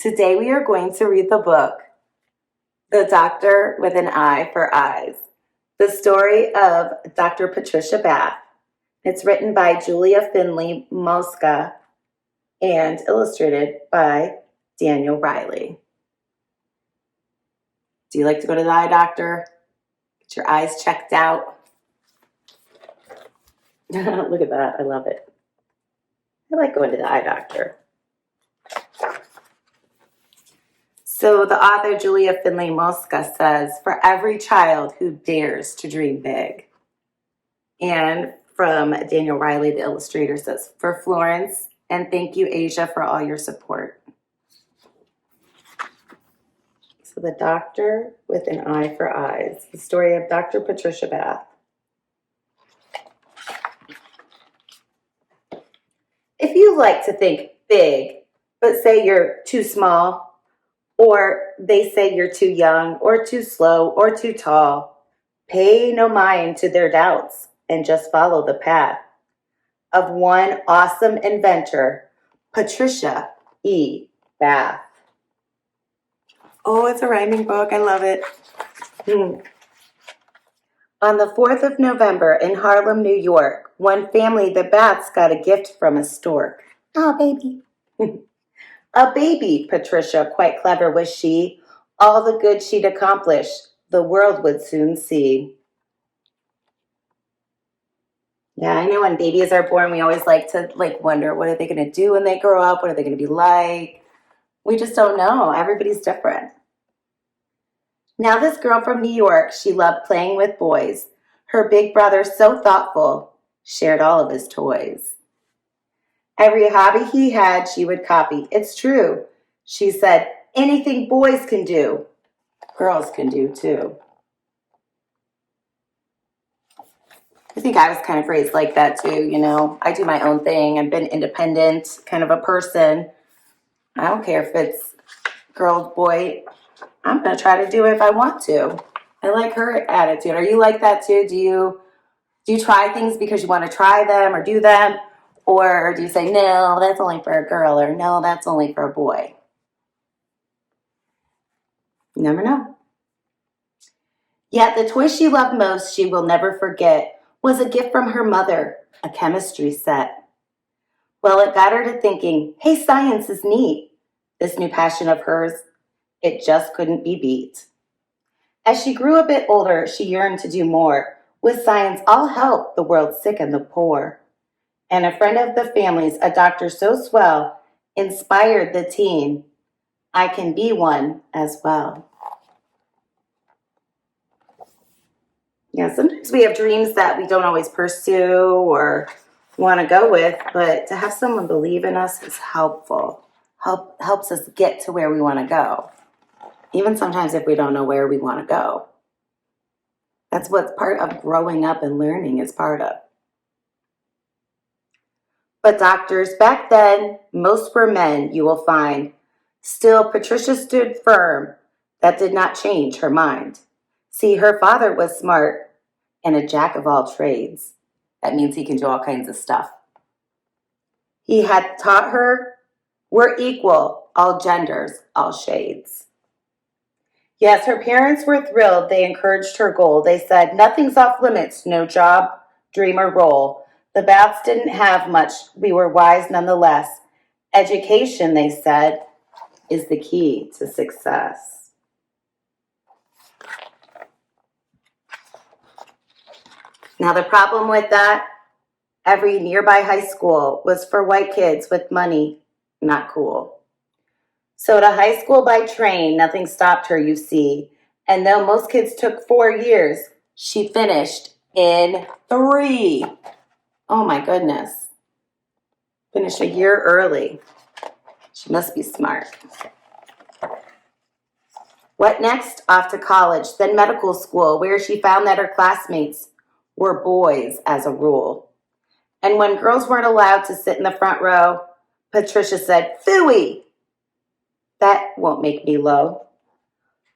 Today we are going to read the book, The Doctor with an Eye for Eyes, the story of Dr. Patricia Bath. It's written by Julia Finley, Mosca, and illustrated by Daniel Rieley. Do you like to go to the eye doctor? Get your eyes checked out. Look at that. I love it. I like going to the eye doctor. So the author, Julia Finley Mosca, says, for every child who dares to dream big. And from Daniel Rieley, the illustrator, says, for Florence, and thank you, Asia, for all your support. So the Doctor with an Eye for Eyes, the story of Dr. Patricia Bath. If you like to think big, but say you're too small, or they say you're too young, or too slow, or too tall, pay no mind to their doubts and just follow the path of one awesome inventor, Patricia E. Bath. Oh, it's a rhyming book. I love it. On the 4th of November in Harlem, New York, one family, the Baths, got a gift from a stork. Oh, baby. A baby, Patricia, quite clever was she. All the good she'd accomplish, the world would soon see. Yeah, I know when babies are born, we always like to wonder, what are they going to do when they grow up? What are they going to be like? We just don't know. Everybody's different. Now this girl from New York, she loved playing with boys. Her big brother, so thoughtful, shared all of his toys. Every hobby he had, she would copy. It's true, she said, anything boys can do, girls can do too. I think I was kind of raised like that too, you know. I do my own thing. I've been independent kind of a person. I don't care if it's girl, boy. I'm going to try to do it if I want to. I like her attitude. Are you like that too? Do you try things because you want to try them or do them? Or do you say, no, that's only for a girl, or no, that's only for a boy? You never know. Yet the toy she loved most, she will never forget, was a gift from her mother, a chemistry set. Well, it got her to thinking, hey, science is neat. This new passion of hers, it just couldn't be beat. As she grew a bit older, she yearned to do more. With science, all help the world sick and the poor. And a friend of the family's, a doctor so swell, inspired the teen. I can be one as well. Yeah, sometimes we have dreams that we don't always pursue or want to go with, but to have someone believe in us is helpful. Helps us get to where we want to go. Even sometimes if we don't know where we want to go. That's what's part of growing up and learning is part of. But doctors back then, most were men, you will find. Still, Patricia stood firm. That did not change her mind. See, her father was smart and a jack of all trades. That means he can do all kinds of stuff. He had taught her, we're equal, all genders, all shades. Yes, her parents were thrilled. They encouraged her goal. They said, nothing's off limits, no job, dream, or role. The Baths didn't have much. We were wise nonetheless. Education, they said, is the key to success. Now, the problem with that, every nearby high school was for white kids with money, not cool. So to high school by train, nothing stopped her, you see. And though most kids took 4 years, she finished in 3. Oh my goodness. Finished a year early. She must be smart. What next? Off to college, then medical school, where she found that her classmates were boys as a rule. And when girls weren't allowed to sit in the front row, Patricia said, phooey! That won't make me low.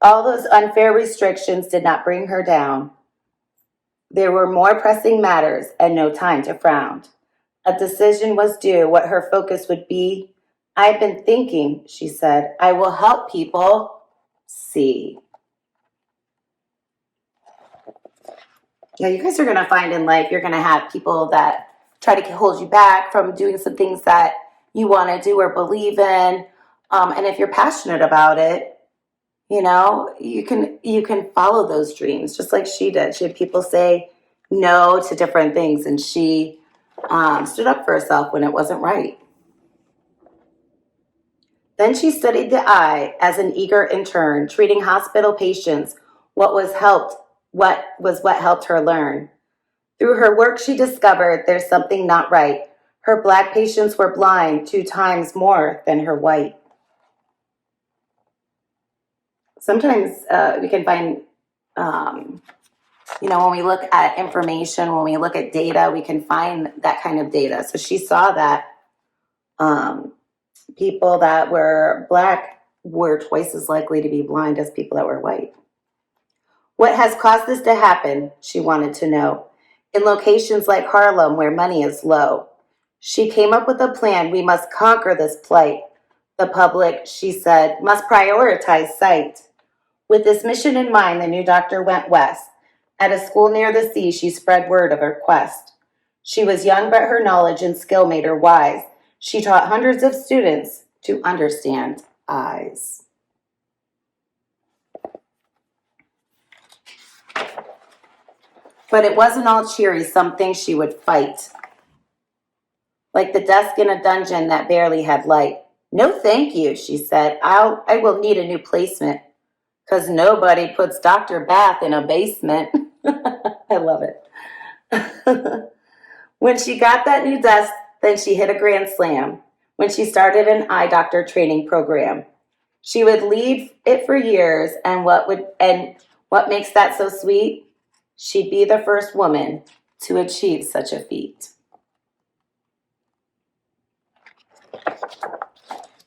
All those unfair restrictions did not bring her down. There were more pressing matters and no time to frown. A decision was due what her focus would be, I've been thinking, she said, I will help people see. Yeah, you guys are going to find in life, you're going to have people that try to hold you back from doing some things that you want to do or believe in. And if you're passionate about it, you can follow those dreams just like she did. She had people say no to different things, and she stood up for herself when it wasn't right. Then she studied the eye as an eager intern, treating hospital patients. What helped her learn. Through her work, she discovered there's something not right. Her black patients were blind 2 times more than her white. Sometimes we can find, when we look at information, when we look at data, we can find that kind of data. So she saw that people that were black were twice as likely to be blind as people that were white. What has caused this to happen? She wanted to know. In locations like Harlem, where money is low. She came up with a plan. We must conquer this plight. The public, she said, must prioritize sight. With this mission in mind, the new doctor went west. At a school near the sea, she spread word of her quest. She was young, but her knowledge and skill made her wise. She taught hundreds of students to understand eyes. But it wasn't all cheery. Some things she would fight. Like the desk in a dungeon that barely had light. No, thank you, she said. I will need a new placement. Because nobody puts Dr. Bath in a basement. I love it. When she got that new desk, then she hit a grand slam. When she started an eye doctor training program. She would lead it for years, and what makes that so sweet? She'd be the first woman to achieve such a feat.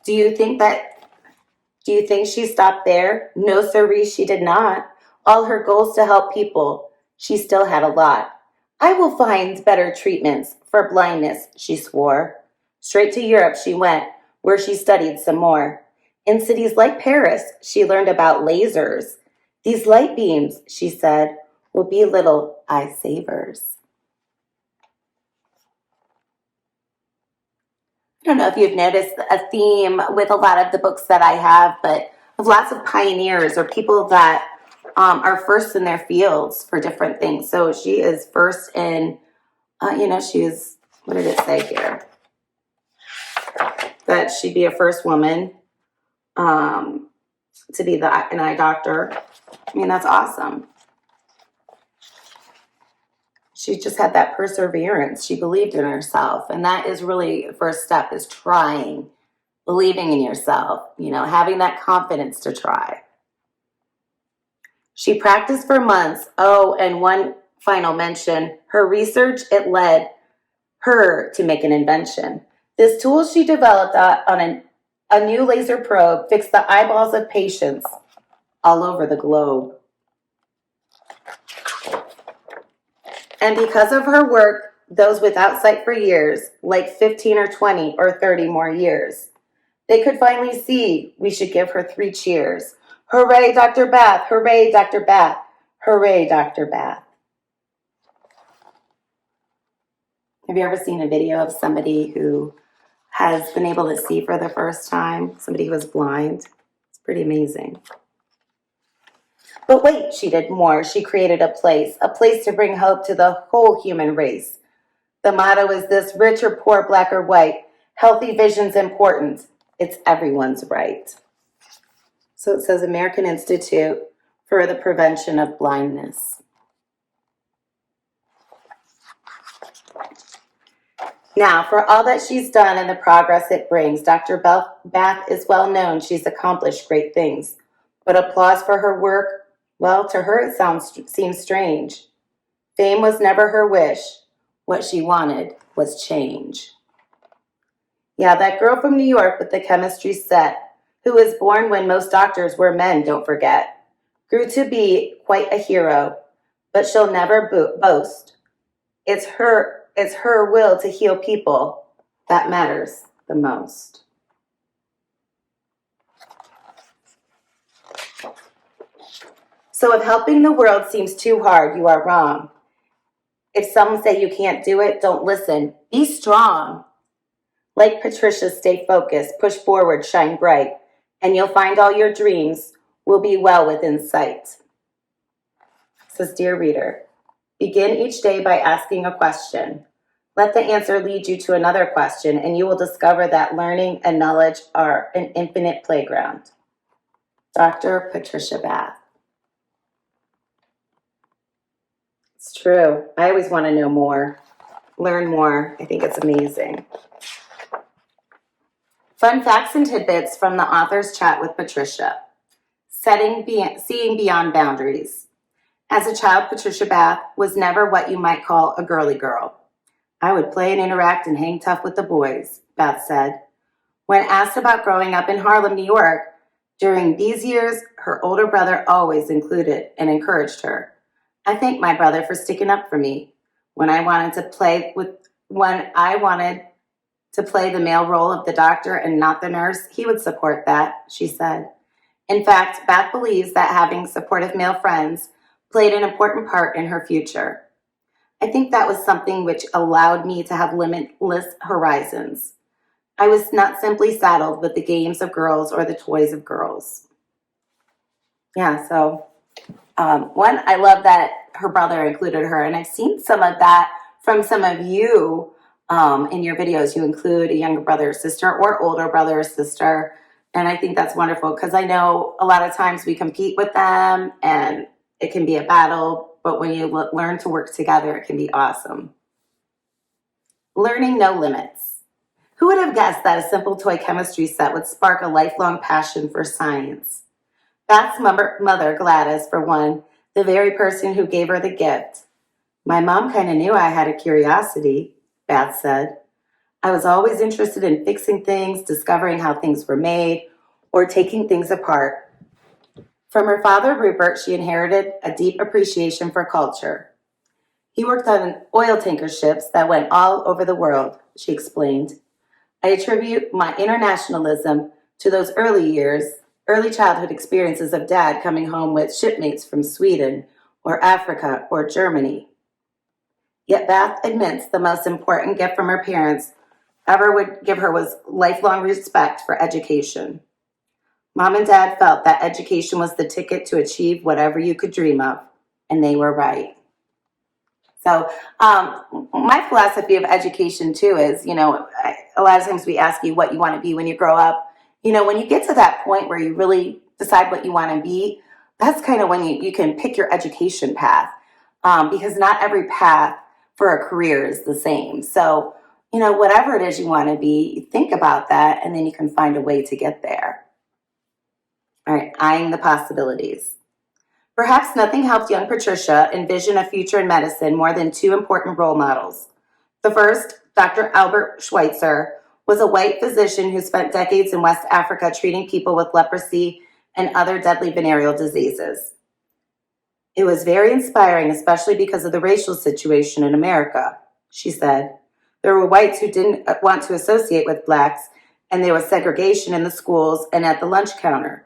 Do you think she stopped there? No, sirree, she did not. All her goals to help people, she still had a lot. I will find better treatments for blindness, she swore. Straight to Europe she went, where she studied some more. In cities like Paris, she learned about lasers. These light beams, she said, will be little eye savers. I don't know if you've noticed a theme with a lot of the books that I have, but of lots of pioneers or people that are first in their fields for different things. So she is first in, she's, what did it say here? That she'd be a first woman to be an eye doctor. I mean, that's awesome. She just had that perseverance. She believed in herself. And that is really the first step, is trying, believing in yourself, having that confidence to try. She practiced for months. Oh, and one final mention, her research, it led her to make an invention. This tool she developed on a new laser probe fixed the eyeballs of patients all over the globe. And because of her work, those without sight for years, like 15 or 20 or 30 more years, they could finally see. We should give her 3 cheers. Hooray, Dr. Bath! Hooray, Dr. Bath! Hooray, Dr. Bath! Have you ever seen a video of somebody who has been able to see for the first time? Somebody who was blind? It's pretty amazing. But wait, she did more. She created a place to bring hope to the whole human race. The motto is this: rich or poor, black or white, healthy vision's important. It's everyone's right. So it says American Institute for the Prevention of Blindness. Now, for all that she's done and the progress it brings, Dr. Bath is well known. She's accomplished great things. But applause for her work, well, to her it seems strange. Fame was never her wish. What she wanted was change. Yeah, that girl from New York with the chemistry set, who was born when most doctors were men, don't forget, grew to be quite a hero, but she'll never boast. It's her will to heal people that matters the most. So if helping the world seems too hard, you are wrong. If some say you can't do it, don't listen. Be strong. Like Patricia, stay focused, push forward, shine bright, and you'll find all your dreams will be well within sight. It says, dear reader, begin each day by asking a question. Let the answer lead you to another question, and you will discover that learning and knowledge are an infinite playground. Dr. Patricia Bath. It's true. I always want to know more, learn more. I think it's amazing. Fun facts and tidbits from the author's chat with Patricia. Seeing beyond boundaries. As a child, Patricia Bath was never what you might call a girly girl. I would play and interact and hang tough with the boys, Bath said. When asked about growing up in Harlem, New York, during these years, her older brother always included and encouraged her. I thank my brother for sticking up for me. When I wanted to play the male role of the doctor and not the nurse, he would support that, she said. In fact, Bath believes that having supportive male friends played an important part in her future. I think that was something which allowed me to have limitless horizons. I was not simply saddled with the games of girls or the toys of girls. Yeah, so I love that her brother included her, and I've seen some of that from some of you in your videos. You include a younger brother or sister or older brother or sister, and I think that's wonderful because I know a lot of times we compete with them and it can be a battle, but when you learn to work together, it can be awesome. Learning no limits. Who would have guessed that a simple toy chemistry set would spark a lifelong passion for science? Bath's mother, Gladys, for one, the very person who gave her the gift. My mom kind of knew I had a curiosity, Bath said. I was always interested in fixing things, discovering how things were made, or taking things apart. From her father, Rupert, she inherited a deep appreciation for culture. He worked on oil tanker ships that went all over the world, she explained. I attribute my internationalism to those early childhood experiences of Dad coming home with shipmates from Sweden or Africa or Germany. Yet Bath admits the most important gift from her parents ever would give her was lifelong respect for education. Mom and Dad felt that education was the ticket to achieve whatever you could dream of, and they were right. So my philosophy of education, too, is, a lot of times we ask you what you want to be when you grow up. When you get to that point where you really decide what you want to be, that's kind of when you can pick your education path, because not every path for a career is the same. So, whatever it is you want to be, think about that, and then you can find a way to get there. All right, eyeing the possibilities. Perhaps nothing helped young Patricia envision a future in medicine more than two important role models. The first, Dr. Albert Schweitzer, was a white physician who spent decades in West Africa treating people with leprosy and other deadly venereal diseases. It was very inspiring, especially because of the racial situation in America, she said. There were whites who didn't want to associate with blacks, and there was segregation in the schools and at the lunch counter.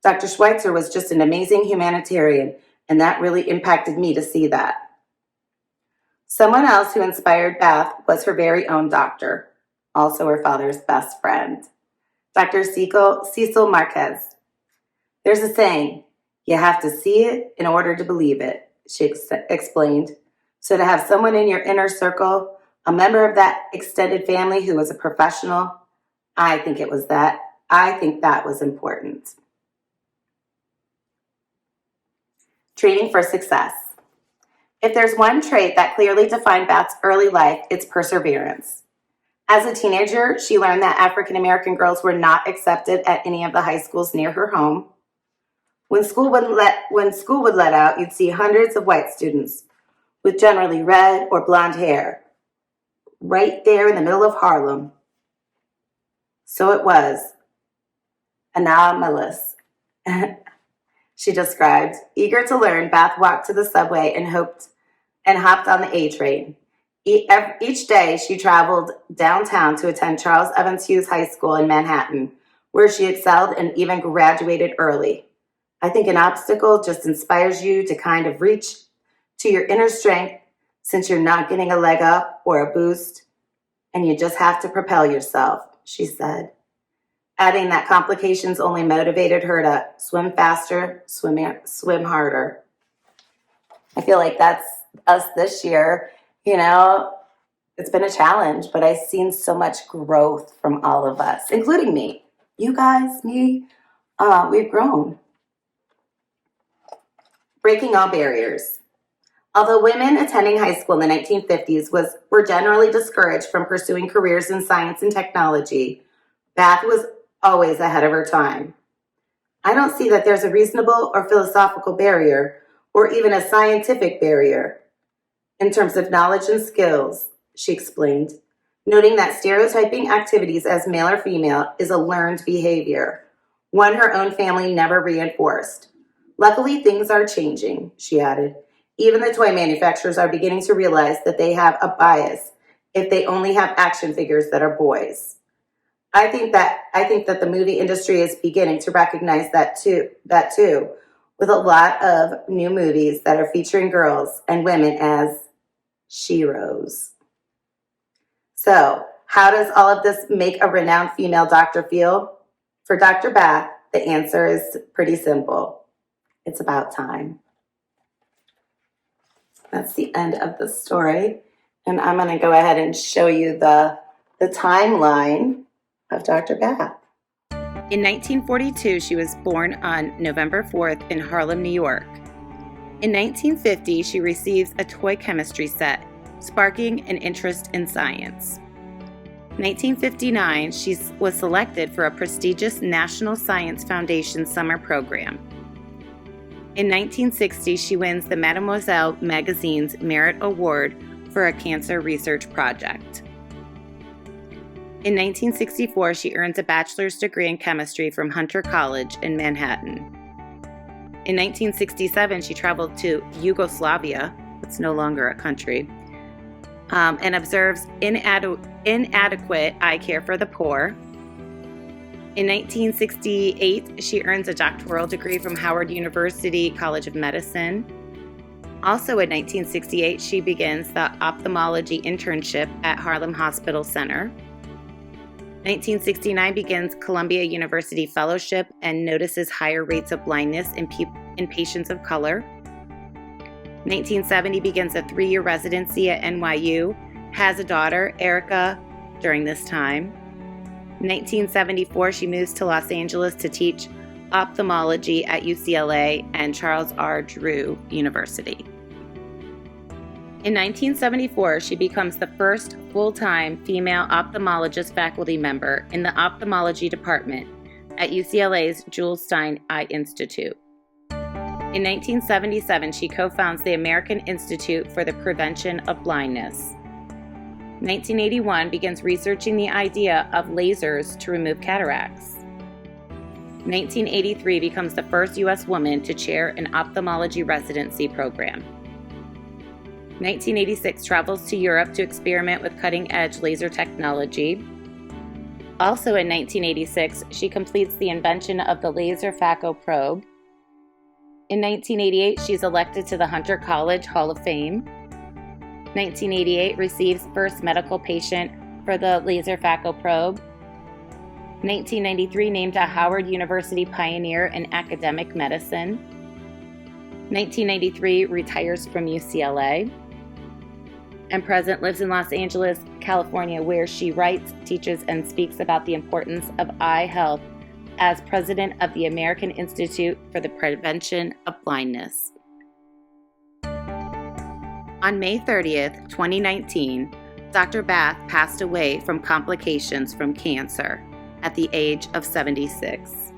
Dr. Schweitzer was just an amazing humanitarian, and that really impacted me to see that. Someone else who inspired Bath was her very own doctor, also her father's best friend, Dr. Cecil Marquez. There's a saying, you have to see it in order to believe it, she explained. So to have someone in your inner circle, a member of that extended family who was a professional, I think that was important. Training for success. If there's one trait that clearly defined Bath's early life, it's perseverance. As a teenager, she learned that African American girls were not accepted at any of the high schools near her home. When school would let out, you'd see hundreds of white students with generally red or blonde hair, right there in the middle of Harlem. So it was anomalous. She described. Eager to learn, Bath walked to the subway and hopped on the A train. Each day, she traveled downtown to attend Charles Evans Hughes High School in Manhattan, where she excelled and even graduated early. I think an obstacle just inspires you to kind of reach to your inner strength since you're not getting a leg up or a boost, and you just have to propel yourself, she said, adding that complications only motivated her to swim faster, swim harder. I feel like that's us this year. It's been a challenge, but I've seen so much growth from all of us, including me. You guys, me, we've grown. Breaking all barriers. Although women attending high school in the 1950s were generally discouraged from pursuing careers in science and technology, Bath was always ahead of her time. I don't see that there's a reasonable or philosophical barrier, or even a scientific barrier, in terms of knowledge and skills, she explained, noting that stereotyping activities as male or female is a learned behavior, one her own family never reinforced. Luckily, things are changing, she added. Even the toy manufacturers are beginning to realize that they have a bias if they only have action figures that are boys. I think that the movie industry is beginning to recognize that too, with a lot of new movies that are featuring girls and women as sheroes. So, how does all of this make a renowned female doctor feel? For Dr. Bath, the answer is pretty simple. It's about time. That's the end of the story. And I'm going to go ahead and show you the timeline of Dr. Bath. In 1942, she was born on November 4th in Harlem, New York. In 1950, she receives a toy chemistry set, sparking an interest in science. In 1959, she was selected for a prestigious National Science Foundation summer program. In 1960, she wins the Mademoiselle magazine's Merit Award for a cancer research project. In 1964, she earns a bachelor's degree in chemistry from Hunter College in Manhattan. In 1967, she traveled to Yugoslavia, it's no longer a country, and observes inadequate eye care for the poor. In 1968, she earns a doctoral degree from Howard University College of Medicine. Also in 1968, she begins the ophthalmology internship at Harlem Hospital Center. 1969 begins Columbia University Fellowship and notices higher rates of blindness in patients of color. 1970 begins a 3-year residency at NYU, has a daughter, Erica, during this time. 1974, she moves to Los Angeles to teach ophthalmology at UCLA and Charles R. Drew University. In 1974, she becomes the first full-time female ophthalmologist faculty member in the ophthalmology department at UCLA's Jules Stein Eye Institute. In 1977, she co-founds the American Institute for the Prevention of Blindness. 1981 begins researching the idea of lasers to remove cataracts. 1983 becomes the first U.S. woman to chair an ophthalmology residency program. 1986 travels to Europe to experiment with cutting-edge laser technology. Also in 1986, she completes the invention of the laser phaco probe. In 1988, she's elected to the Hunter College Hall of Fame. 1988 receives first medical patient for the laser phaco probe. 1993 named a Howard University pioneer in academic medicine. 1993 retires from UCLA. And present lives in Los Angeles, California, where she writes, teaches, and speaks about the importance of eye health as president of the American Institute for the Prevention of Blindness. On May 30th, 2019, Dr. Bath passed away from complications from cancer at the age of 76.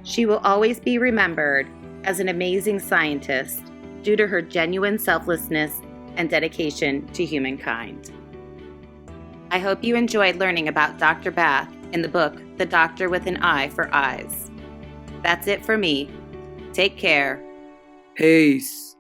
She will always be remembered as an amazing scientist due to her genuine selflessness and dedication to humankind. I hope you enjoyed learning about Dr. Bath in the book, The Doctor with an Eye for Eyes. That's it for me. Take care. Peace.